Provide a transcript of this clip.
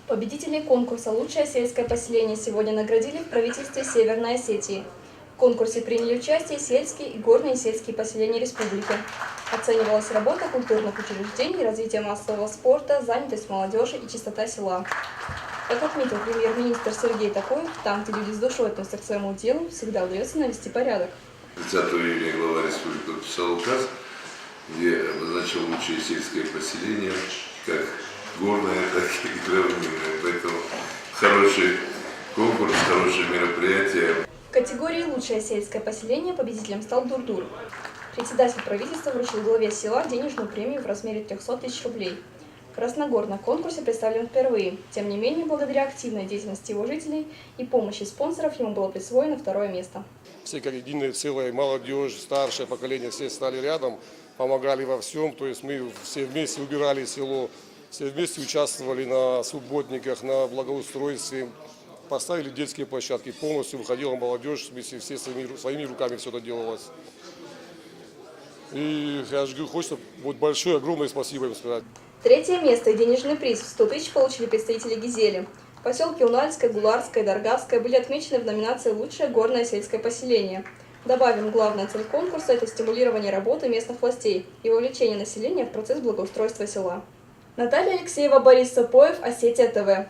Победителей конкурса «Лучшее сельское поселение» сегодня наградили в правительстве Северной Осетии. В конкурсе приняли участие сельские и горные сельские поселения республики. Оценивалась работа культурных учреждений, развитие массового спорта, занятость молодежи и чистота села. Как отметил премьер-министр Сергей Такоев, там, где люди с душой относятся к своему делу, всегда удается навести порядок. 30 июня глава республики подписал указ, где обозначил лучшее сельское поселение, как горное, так и равнинное. Поэтому хороший конкурс, хорошее мероприятие. В категории «Лучшее сельское поселение» победителем стал Дурдур. Председатель правительства вручил главе села денежную премию в размере 300 тысяч рублей. Красногор на конкурсе представлен впервые. Тем не менее, благодаря активной деятельности его жителей и помощи спонсоров ему было присвоено второе место. Все как единое целое, молодежь, старшее поколение, все стали рядом, помогали во всем. То есть мы все вместе убирали село, все вместе участвовали на субботниках, на благоустройстве, поставили детские площадки, полностью выходила молодежь, вместе все своими руками все это делалось. И я же говорю, хочется вот большое, огромное спасибо им сказать. Третье место и денежный приз в 100 тысяч получили представители Гизели. Поселки Унальское, Гуларское и Даргавское были отмечены в номинации «Лучшее горное сельское поселение». Добавим, главная цель конкурса – это стимулирование работы местных властей и вовлечение населения в процесс благоустройства села. Наталья Алексеева, Борис Сапоев, Осетия ТВ.